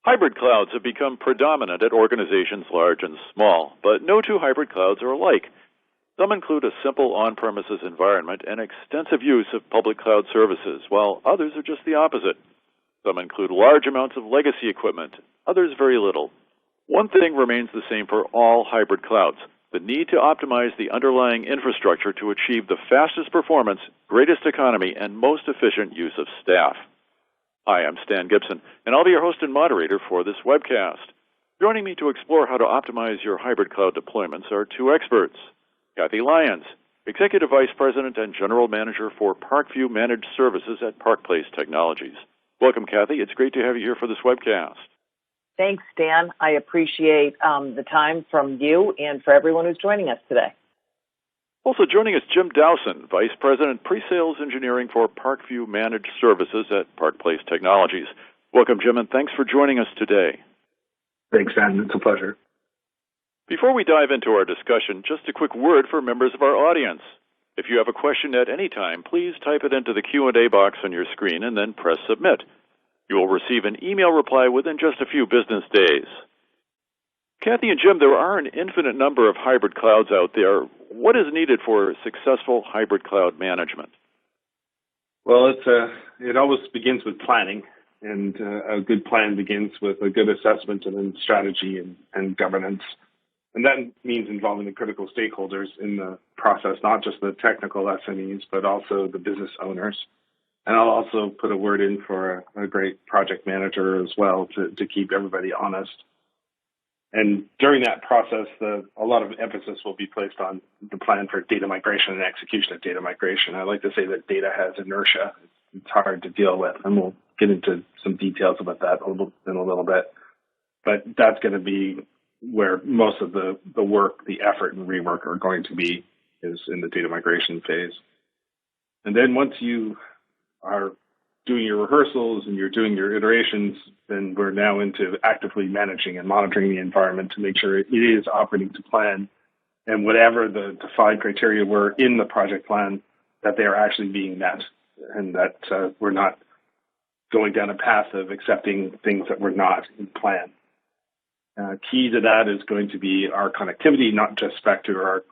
Hybrid clouds have become predominant at organizations large and small, but no two hybrid clouds are alike. Some include a simple on-premises environment and extensive use of public cloud services, while others are just the opposite. Some include large amounts of legacy equipment, others very little. One thing remains the same for all hybrid clouds: the need to optimize the underlying infrastructure to achieve the fastest performance, greatest economy, and most efficient use of staff. Hi, I'm Stan Gibson, and I'll be your host and moderator for this webcast. Joining me to explore how to optimize your hybrid cloud deployments are two experts. Kathie Lyons, Executive Vice President and General Manager for Parkview Managed Services at Park Place Technologies. Welcome, Kathie. It's great to have you here for this webcast. Thanks, Dan. I appreciate the time from you and for everyone who's joining us today. Also joining us, Jim Dowson, Vice President, Pre-Sales Engineering for Parkview Managed Services at Park Place Technologies. Welcome, Jim, and thanks for joining us today. Thanks, Dan. It's a pleasure. Before we dive into our discussion, just a quick word for members of our audience. If you have a question at any time, please type it into the Q&A box on your screen and then press Submit. You will receive an email reply within just a few business days. Kathie and Jim, there are an infinite number of hybrid clouds out there. What is needed for successful hybrid cloud management? Well, it always begins with planning, and a good plan begins with a good assessment and then strategy and governance. And that means involving the critical stakeholders in the process, not just the technical SMEs, but also the business owners. And I'll also put a word in for a great project manager as well to keep everybody honest. And during that process, a lot of emphasis will be placed on the plan for data migration and execution of data migration. I like to say that data has inertia. It's hard to deal with, and we'll get into some details about that in a little bit. But that's going to be where most of the work, the effort, and rework are going to be, is in the data migration phase. And then once you are doing your rehearsals and you're doing your iterations, then we're now into actively managing and monitoring the environment to make sure it is operating to plan, and whatever the defined criteria were in the project plan, that they are actually being met, and that we're not going down a path of accepting things that were not in plan. Key to that is going to be our connectivity, not just back to our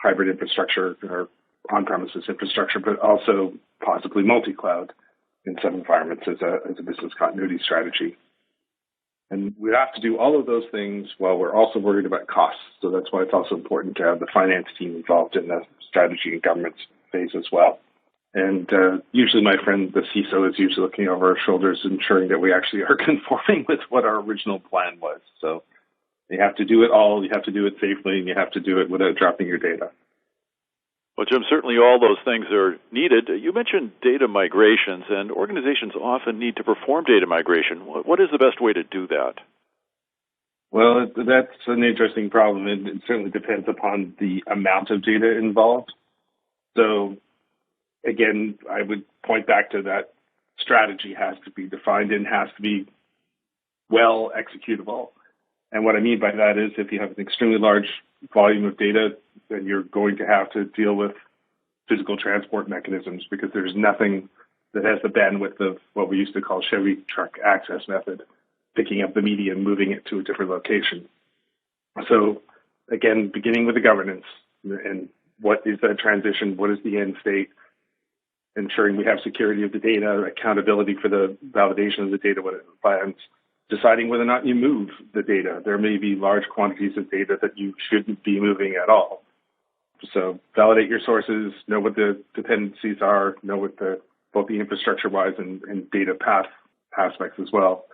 hybrid infrastructure, our on-premises infrastructure, but also possibly multi-cloud in some environments as a business continuity strategy. And we have to do all of those things while we're also worried about costs. So that's why it's also important to have the finance team involved in the strategy and governance phase as well. And usually my friend, the CISO, is usually looking over our shoulders, ensuring that we actually are conforming with what our original plan was. So you have to do it all, you have to do it safely, and you have to do it without dropping your data. Well, Jim, certainly all those things are needed. You mentioned data migrations, and organizations often need to perform data migration. What is the best way to do that? Well, that's an interesting problem. It certainly depends upon the amount of data involved. So, again, I would point back to that strategy has to be defined and has to be well executable. And what I mean by that is if you have an extremely large volume of data, then you're going to have to deal with physical transport mechanisms, because there's nothing that has the bandwidth of what we used to call Chevy truck access method, picking up the media and moving it to a different location. So again, beginning with the governance and what is that transition, what is the end state, ensuring we have security of the data, accountability for the validation of the data when it lands, deciding whether or not you move the data. There may be large quantities of data that you shouldn't be moving at all. So validate your sources, know what the dependencies are, know what both the infrastructure-wise and data path aspects as well.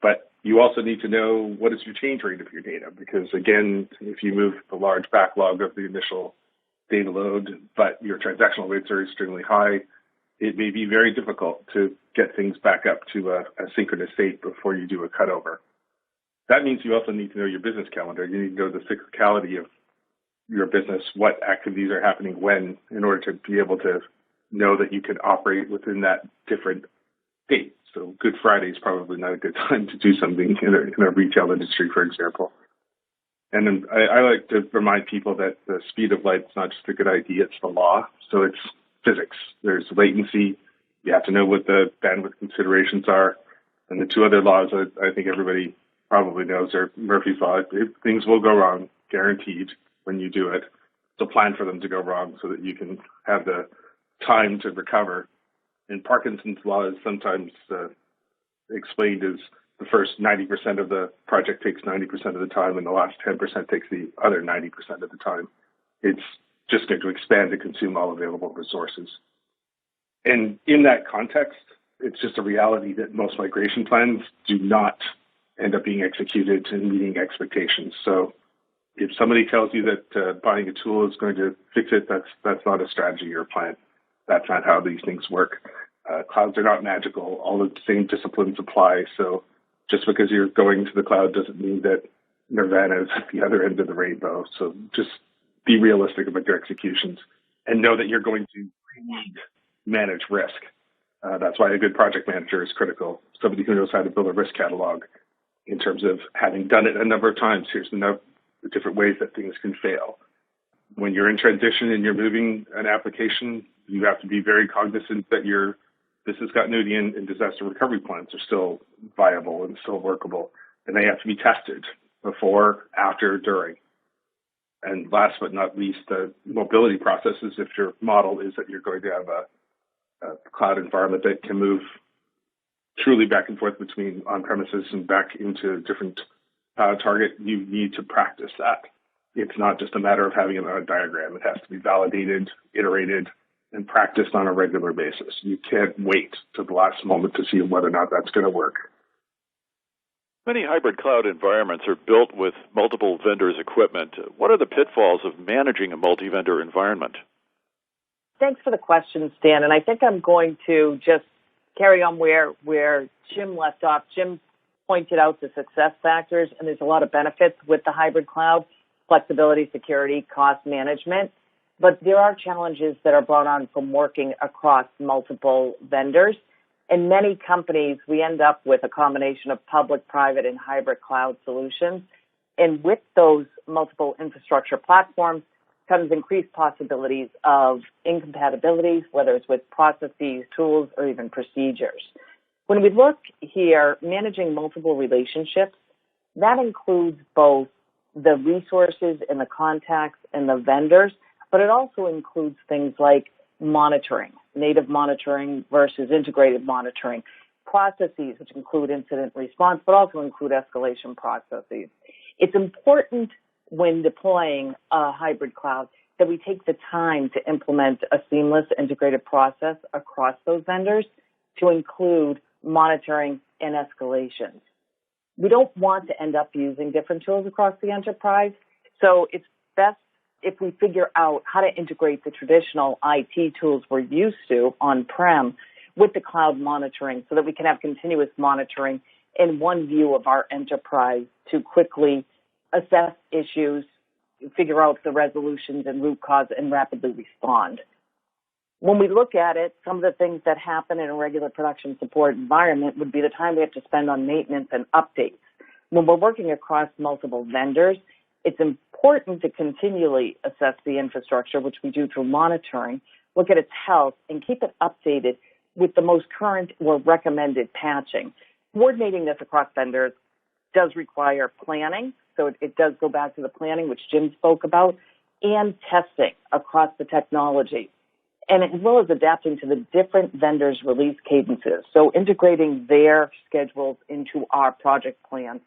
But you also need to know what is your change rate of your data, because again, if you move the large backlog of the initial data load, but your transactional rates are extremely high, it may be very difficult to get things back up to a synchronous state before you do a cutover. That means you also need to know your business calendar. You need to know the cyclicality of your business, what activities are happening when, in order to be able to know that you can operate within that different date. So Good Friday is probably not a good time to do something in a retail industry, for example. And then I like to remind people that the speed of light is not just a good idea, it's the law. So it's physics. There's latency. You have to know what the bandwidth considerations are. And the two other laws that I think everybody probably knows are Murphy's Law. Things will go wrong, guaranteed, when you do it. So plan for them to go wrong so that you can have the time to recover. And Parkinson's Law is sometimes explained as the first 90% of the project takes 90% of the time and the last 10% takes the other 90% of the time. It's just going to expand and consume all available resources. And in that context, it's just a reality that most migration plans do not end up being executed and meeting expectations. So if somebody tells you that buying a tool is going to fix it, that's not a strategy or a plan. That's not how these things work. Clouds are not magical. All the same disciplines apply. So just because you're going to the cloud doesn't mean that Nirvana is at the other end of the rainbow. So just be realistic about your executions and know that you're going to manage risk. That's why a good project manager is critical. Somebody who knows how to build a risk catalog in terms of having done it a number of times. Here's the different ways that things can fail. When you're in transition and you're moving an application, you have to be very cognizant that your business continuity and disaster recovery plans are still viable and still workable, and they have to be tested before, after, during. And last but not least, the mobility processes. If your model is that you're going to have a cloud environment that can move truly back and forth between on-premises and back into different target, you need to practice that. It's not just a matter of having it on a diagram. It has to be validated, iterated, and practiced on a regular basis. You can't wait to the last moment to see whether or not that's going to work. Many hybrid cloud environments are built with multiple vendors' equipment. What are the pitfalls of managing a multi-vendor environment? Thanks for the question, Stan. And I think I'm going to just carry on where Jim left off. Jim pointed out the success factors, and there's a lot of benefits with the hybrid cloud: flexibility, security, cost management. But there are challenges that are brought on from working across multiple vendors. In many companies, we end up with a combination of public, private, and hybrid cloud solutions. And with those multiple infrastructure platforms comes increased possibilities of incompatibilities, whether it's with processes, tools, or even procedures. When we look here, managing multiple relationships, that includes both the resources and the contacts and the vendors, but it also includes things like monitoring, native monitoring versus integrated monitoring, processes, which include incident response, but also include escalation processes. It's important when deploying a hybrid cloud that we take the time to implement a seamless integrated process across those vendors to include monitoring and escalations. We don't want to end up using different tools across the enterprise, so it's best if we figure out how to integrate the traditional IT tools we're used to on-prem with the cloud monitoring so that we can have continuous monitoring in one view of our enterprise to quickly assess issues, figure out the resolutions and root cause, and rapidly respond. When we look at it, some of the things that happen in a regular production support environment would be the time we have to spend on maintenance and updates. When we're working across multiple vendors, it's important to continually assess the infrastructure, which we do through monitoring, look at its health, and keep it updated with the most current or recommended patching. Coordinating this across vendors does require planning, so it does go back to the planning, which Jim spoke about, and testing across the technology, and as well as adapting to the different vendors' release cadences. So integrating their schedules into our project plans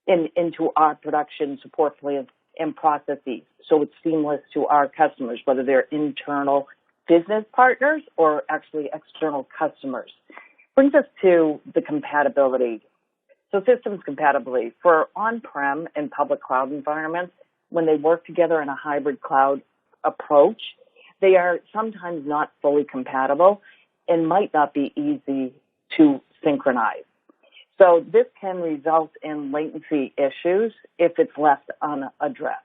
and into our production support plans and processes, so it's seamless to our customers, whether they're internal business partners or actually external customers. Brings us to the compatibility. So systems compatibility for on-prem and public cloud environments, when they work together in a hybrid cloud approach, they are sometimes not fully compatible and might not be easy to synchronize. So this can result in latency issues if it's left unaddressed.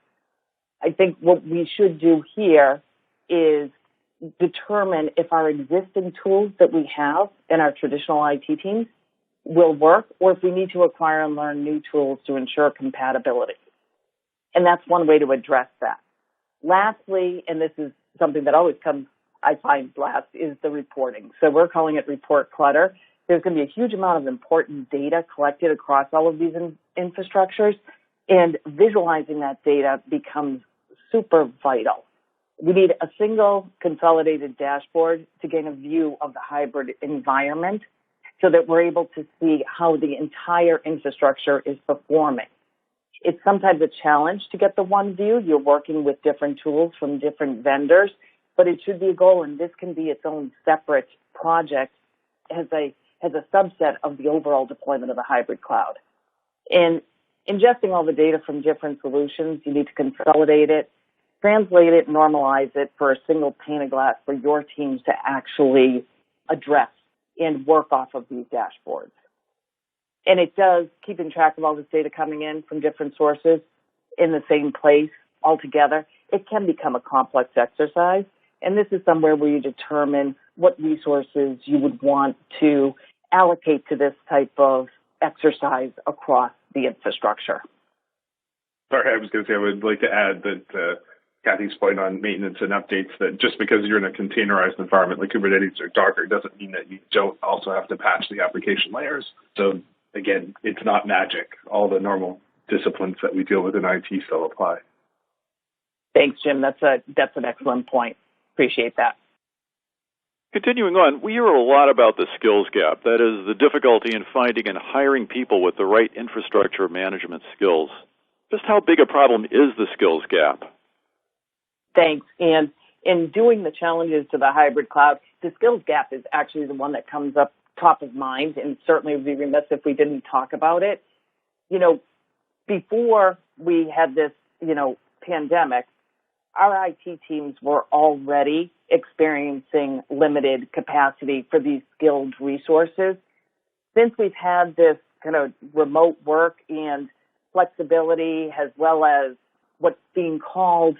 I think what we should do here is determine if our existing tools that we have in our traditional IT teams will work, or if we need to acquire and learn new tools to ensure compatibility. And that's one way to address that. Lastly, and this is something that always comes, I find last, is the reporting. So we're calling it report clutter. there's going to be a huge amount of important data collected across all of these infrastructures, and visualizing that data becomes super vital. We need a single consolidated dashboard to gain a view of the hybrid environment so that we're able to see how the entire infrastructure is performing. It's sometimes a challenge to get the one view. You're working with different tools from different vendors, but it should be a goal, and this can be its own separate project as a subset of the overall deployment of the hybrid cloud. In ingesting all the data from different solutions, you need to consolidate it, translate it, normalize it for a single pane of glass for your teams to actually address and work off of these dashboards. And it does, keeping track of all this data coming in from different sources in the same place altogether, it can become a complex exercise. And this is somewhere where you determine what resources you would want to allocate to this type of exercise across the infrastructure. Sorry, I was going to say, I would like to add that Kathie's point on maintenance and updates, that just because you're in a containerized environment like Kubernetes or Docker doesn't mean that you don't also have to patch the application layers. So again, it's not magic. All the normal disciplines that we deal with in IT still apply. Thanks, Jim. That's an excellent point. Appreciate that. Continuing on, we hear a lot about the skills gap. That is, the difficulty in finding and hiring people with the right infrastructure management skills. Just how big a problem is the skills gap? Thanks. And in doing the challenges to the hybrid cloud, the skills gap is actually the one that comes up top of mind, and certainly would be remiss if we didn't talk about it. You know, before we had this, pandemic, our IT teams were already experiencing limited capacity for these skilled resources. Since we've had this kind of remote work and flexibility, as well as what's being called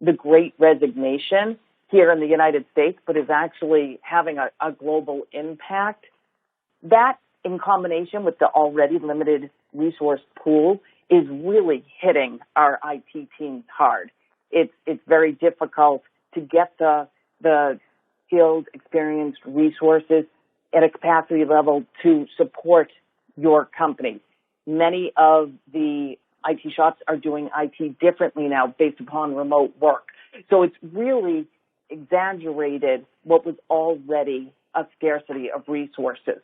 the Great Resignation here in the United States, but is actually having a global impact, that in combination with the already limited resource pool is really hitting our IT teams hard. It's very difficult to get the skilled, experienced resources at a capacity level to support your company. Many of the IT shops are doing IT differently now based upon remote work. So it's really exaggerated what was already a scarcity of resources.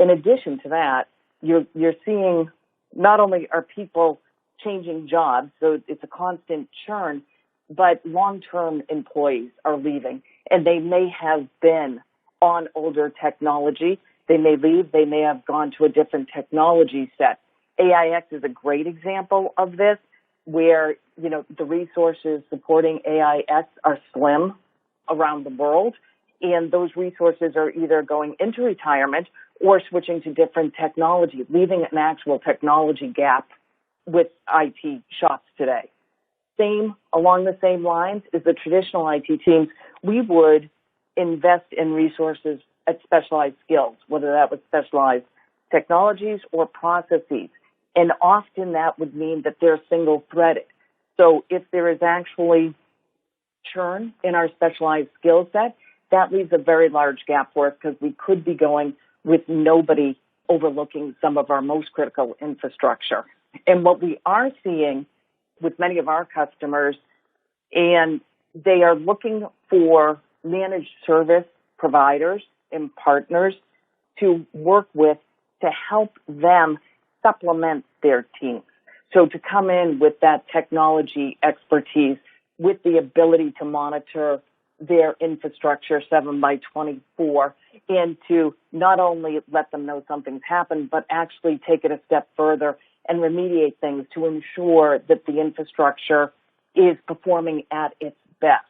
In addition to that, you're seeing not only are people changing jobs, so it's a constant churn, but long-term employees are leaving, and they may have been on older technology. They may leave. They may have gone to a different technology set. AIX is a great example of this, where, the resources supporting AIX are slim around the world, and those resources are either going into retirement or switching to different technology, leaving an actual technology gap with IT shops today. Along the same lines is the traditional IT teams. We would invest in resources at specialized skills, whether that was specialized technologies or processes. And often that would mean that they're single-threaded. So if there is actually churn in our specialized skill set, that leaves a very large gap for us because we could be going with nobody overlooking some of our most critical infrastructure. And what we are seeing with many of our customers, and they are looking for managed service providers and partners to work with to help them supplement their teams. So to come in with that technology expertise, with the ability to monitor their infrastructure 7/24, and to not only let them know something's happened, but actually take it a step further and remediate things to ensure that the infrastructure is performing at its best.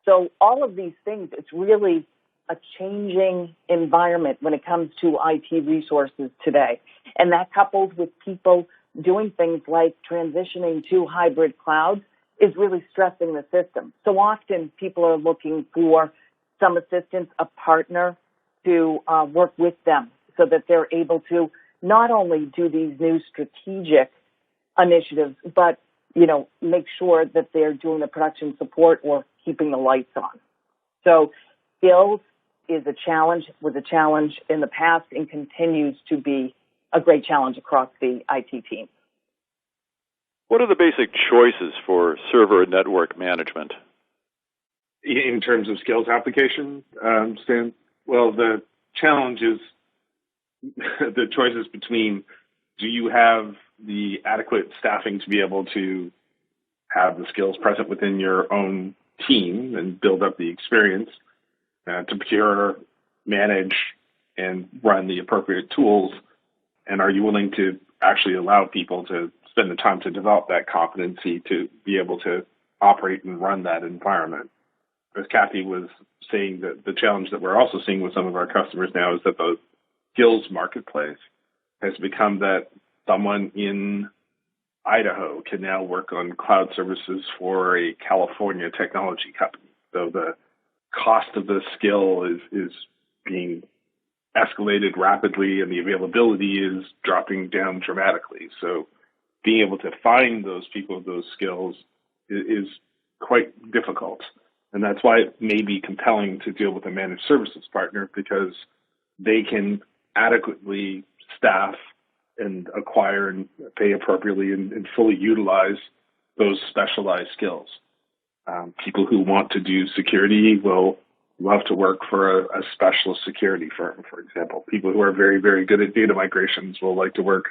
So all of these things, it's really a changing environment when it comes to IT resources today. And that coupled with people doing things like transitioning to hybrid clouds is really stressing the system. So often people are looking for some assistance, a partner to work with them so that they're able to not only do these new strategic initiatives, but, make sure that they're doing the production support or keeping the lights on. So skills is a challenge, was a challenge in the past, and continues to be a great challenge across the IT team. What are the basic choices for server and network management? In terms of skills application, Stan? Well, the challenge is the choices between, do you have the adequate staffing to be able to have the skills present within your own team and build up the experience to procure, manage, and run the appropriate tools? And are you willing to actually allow people to spend the time to develop that competency to be able to operate and run that environment? As Kathie was saying, that the challenge that we're also seeing with some of our customers now is that the skills marketplace has become that someone in Idaho can now work on cloud services for a California technology company. So the cost of the skill is being escalated rapidly, and the availability is dropping down dramatically. So being able to find those people with those skills is quite difficult. And that's why it may be compelling to deal with a managed services partner, because they can adequately staff and acquire and pay appropriately and fully utilize those specialized skills. People who want to do security will love to work for a specialist security firm, for example. People who are very, very good at data migrations will like to work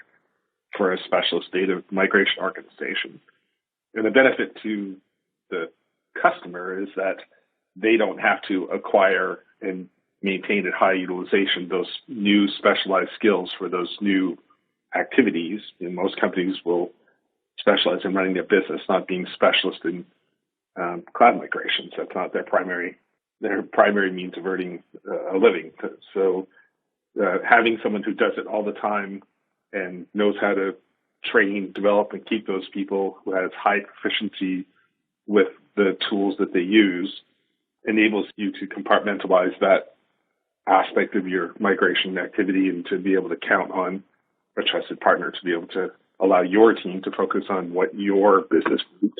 for a specialist data migration organization. And the benefit to the customer is that they don't have to acquire and maintain at high utilization those new specialized skills for those new activities. And most companies will specialize in running their business, not being specialist in cloud migrations. That's not their primary means of earning a living. So having someone who does it all the time and knows how to train, develop, and keep those people, who has high proficiency with the tools that they use, enables you to compartmentalize that aspect of your migration activity and to be able to count on a trusted partner to be able to allow your team to focus on what your business needs.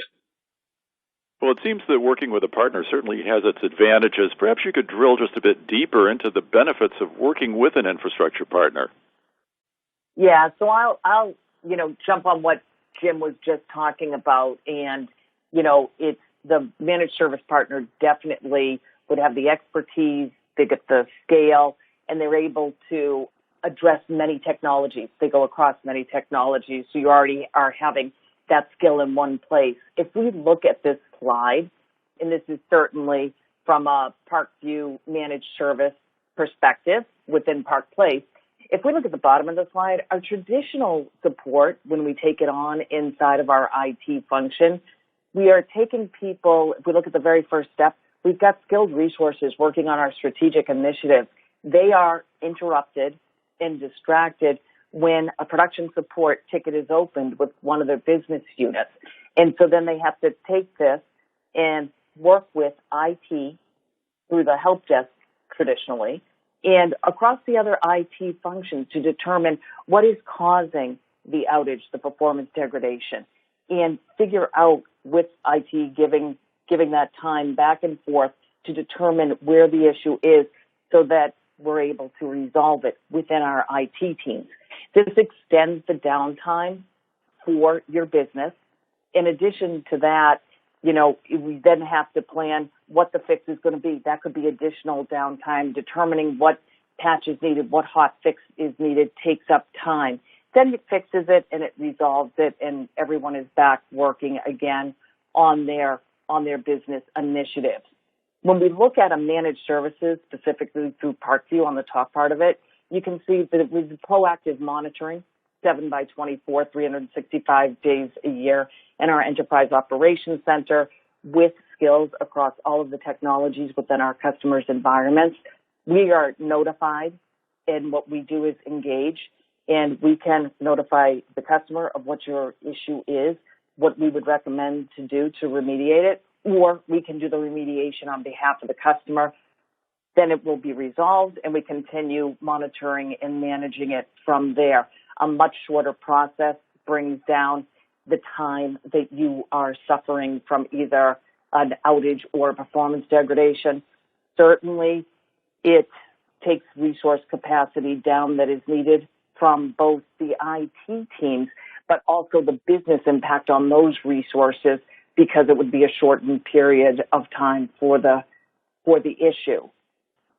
Well, it seems that working with a partner certainly has its advantages. Perhaps you could drill just a bit deeper into the benefits of working with an infrastructure partner. Yeah, so I'll jump on what Jim was just talking about, and it's the managed service partner definitely would have the expertise, they get the scale, and they're able to address many technologies. They go across many technologies, so you already are having that skill in one place. If we look at this slide, and this is certainly from a Parkview managed service perspective within Park Place, if we look at the bottom of the slide, our traditional support, when we take it on inside of our IT function, we are taking people, if we look at the very first step, we've got skilled resources working on our strategic initiatives. They are interrupted and distracted when a production support ticket is opened with one of their business units. And so then they have to take this and work with IT through the help desk traditionally and across the other IT functions to determine what is causing the outage, the performance degradation, and figure out with IT giving that time back and forth to determine where the issue is so that we're able to resolve it within our IT teams. This extends the downtime for your business. In addition to that, we then have to plan what the fix is going to be. That could be additional downtime. Determining what patch is needed, what hot fix is needed takes up time. Then it fixes it and it resolves it, and everyone is back working again on their business initiatives. When we look at a managed services, specifically through Parkview on the top part of it, you can see that it was proactive monitoring, 7/24, 365 days a year, in our Enterprise Operations Center with skills across all of the technologies within our customers' environments. We are notified, and what we do is engage, and we can notify the customer of what your issue is, what we would recommend to do to remediate it, or we can do the remediation on behalf of the customer. Then it will be resolved, and we continue monitoring and managing it from there. A much shorter process brings down the time that you are suffering from either an outage or performance degradation. Certainly, it takes resource capacity down that is needed from both the IT teams, but also the business impact on those resources, because it would be a shortened period of time for the issue.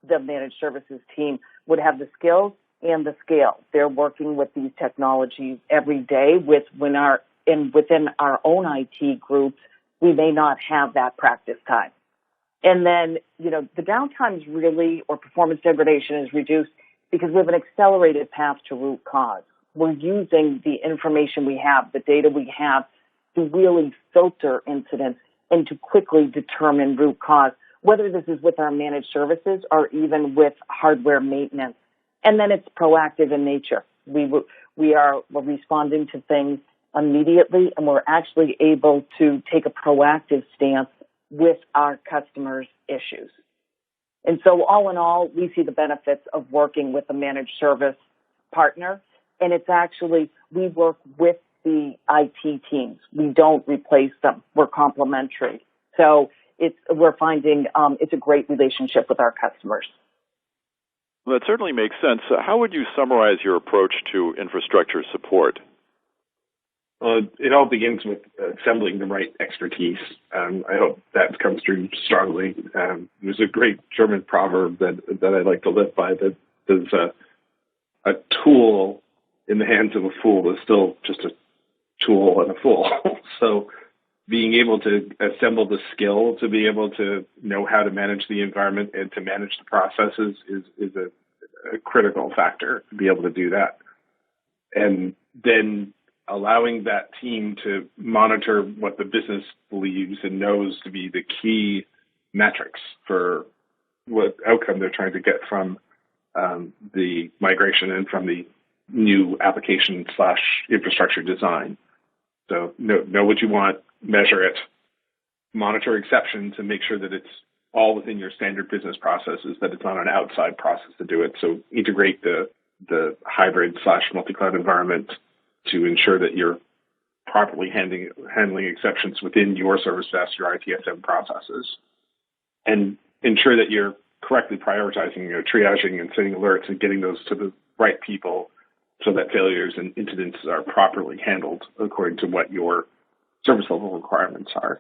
The managed services team would have the skills and the scale. They're working with these technologies every day. Within our own IT groups, we may not have that practice time. And then, the downtime is really, or performance degradation is reduced because we have an accelerated path to root cause. We're using the information we have, the data we have, to really filter incidents and to quickly determine root cause, whether this is with our managed services or even with hardware maintenance. And then it's proactive in nature. We're responding to things immediately, and we're actually able to take a proactive stance with our customers' issues. And so all in all, we see the benefits of working with a managed service partner, and it's actually, we work with the IT teams. We don't replace them. We're complementary. So we're finding it's a great relationship with our customers. Well, that certainly makes sense. How would you summarize your approach to infrastructure support? Well, it all begins with assembling the right expertise. I hope that comes through strongly. There's a great German proverb that I like to live by, that there's a tool in the hands of a fool is still just a tool and a fool. So being able to assemble the skill to be able to know how to manage the environment and to manage the processes is a critical factor to be able to do that. And then allowing that team to monitor what the business believes and knows to be the key metrics for what outcome they're trying to get from the migration and from the new application / infrastructure design. So know what you want, measure it, monitor exceptions, and make sure that it's all within your standard business processes, that it's not an outside process to do it. So integrate the hybrid / multi-cloud environment to ensure that you're properly handling exceptions within your service desk, your ITSM processes, and ensure that you're correctly prioritizing, triaging and sending alerts and getting those to the right people so that failures and incidents are properly handled according to what your service level requirements are.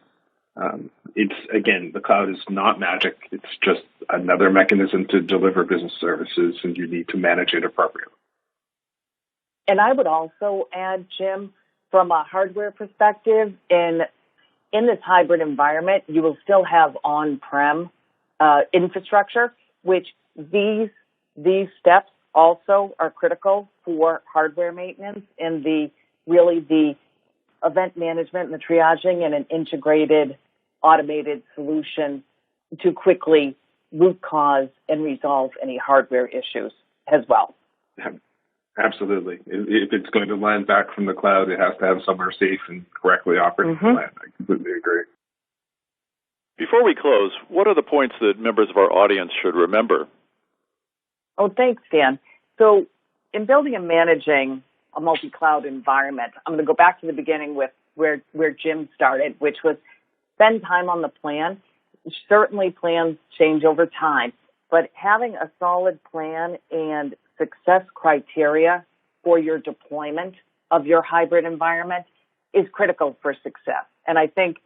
It's, again, the cloud is not magic. It's just another mechanism to deliver business services, and you need to manage it appropriately. And I would also add, Jim, from a hardware perspective, in this hybrid environment, you will still have on-prem infrastructure, which these steps also are critical for hardware maintenance and the event management and the triaging and an integrated automated solution to quickly root cause and resolve any hardware issues as well. Absolutely. If it's going to land back from the cloud, it has to have somewhere safe and correctly operating to land. I completely agree. Before we close, what are the points that members of our audience should remember? Oh, thanks, Dan. So in building and managing a multi-cloud environment, I'm going to go back to the beginning with where Jim started, which was spend time on the plan. Certainly plans change over time, but having a solid plan and success criteria for your deployment of your hybrid environment is critical for success. And I think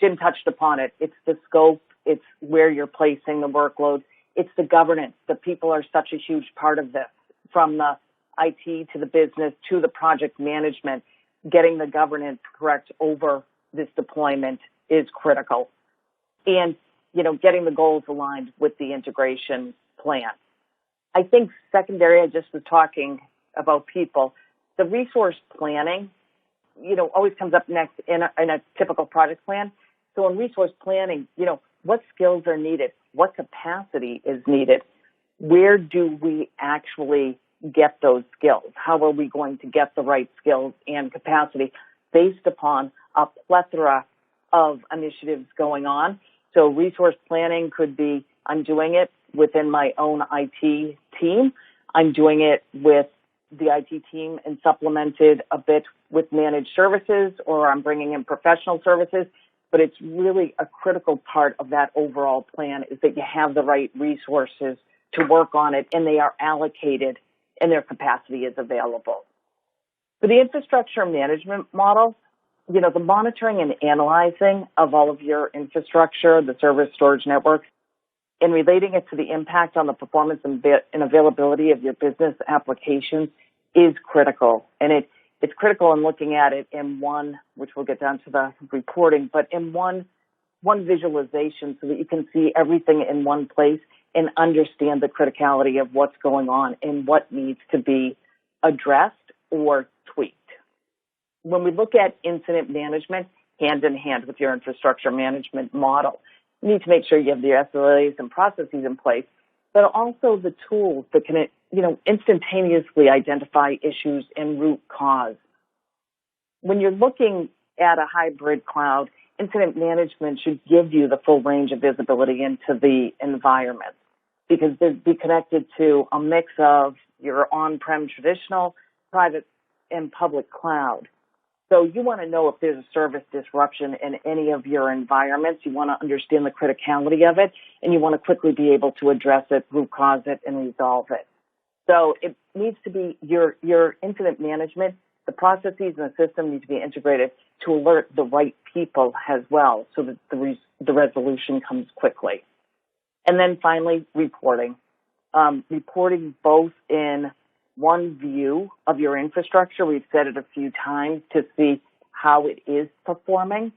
Jim touched upon it. It's the scope. It's where you're placing the workload. It's the governance. The people are such a huge part of this, from the IT to the business to the project management. Getting the governance correct over this deployment is critical. And, getting the goals aligned with the integration plan. I think secondary, I just was talking about people, the resource planning, always comes up next in a typical project plan. So in resource planning, what skills are needed? What capacity is needed? Where do we actually get those skills? How are we going to get the right skills and capacity based upon a plethora of initiatives going on? So resource planning could be, I'm doing it within my own IT team. I'm doing it with the IT team and supplemented a bit with managed services, or I'm bringing in professional services. But it's really a critical part of that overall plan is that you have the right resources to work on it, and they are allocated and their capacity is available. For the infrastructure management model, the monitoring and analyzing of all of your infrastructure, the server storage networks, and relating it to the impact on the performance and availability of your business applications is critical. And it's critical in looking at it in one, which we'll get down to the reporting, but in one visualization so that you can see everything in one place and understand the criticality of what's going on and what needs to be addressed or tweaked. When we look at incident management, hand in hand with your infrastructure management model, you need to make sure you have the SLAs and processes in place, but also the tools that can, instantaneously identify issues and root cause. When you're looking at a hybrid cloud, incident management should give you the full range of visibility into the environment because they'd be connected to a mix of your on-prem traditional, private, and public cloud. So you want to know if there's a service disruption in any of your environments. You want to understand the criticality of it, and you want to quickly be able to address it, root cause it, and resolve it. So it needs to be your incident management. The processes and the system need to be integrated to alert the right people as well so that the resolution comes quickly. And then finally, reporting. Reporting both in one view of your infrastructure. We've said it a few times to see how it is performing,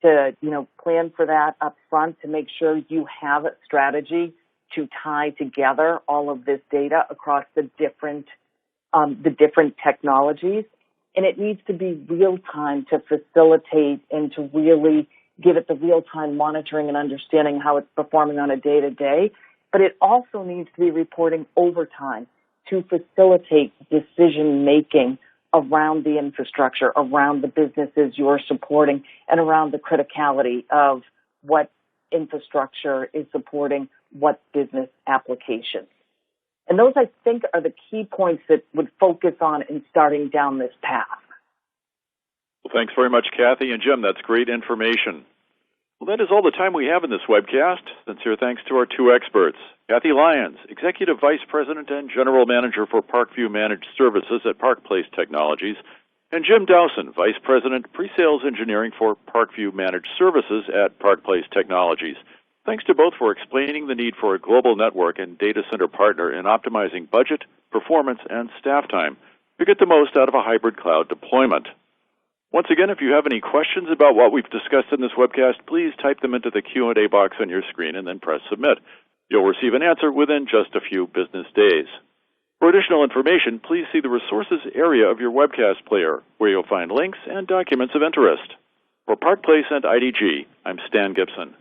to, plan for that up front to make sure you have a strategy to tie together all of this data across the different technologies. And it needs to be real time to facilitate and to really give it the real time monitoring and understanding how it's performing on a day to day. But it also needs to be reporting over time to facilitate decision-making around the infrastructure, around the businesses you're supporting, and around the criticality of what infrastructure is supporting what business applications. And those, I think, are the key points that would focus on in starting down this path. Well, thanks very much, Kathie and Jim. That's great information. Well, that is all the time we have in this webcast. Sincere thanks to our two experts, Kathie Lyons, Executive Vice President and General Manager for Parkview Managed Services at Park Place Technologies, and Jim Dowson, Vice President, Pre-Sales Engineering for Parkview Managed Services at Park Place Technologies. Thanks to both for explaining the need for a global network and data center partner in optimizing budget, performance, and staff time to get the most out of a hybrid cloud deployment. Once again, if you have any questions about what we've discussed in this webcast, please type them into the Q&A box on your screen and then press submit. You'll receive an answer within just a few business days. For additional information, please see the resources area of your webcast player, where you'll find links and documents of interest. For Park Place and IDG, I'm Stan Gibson.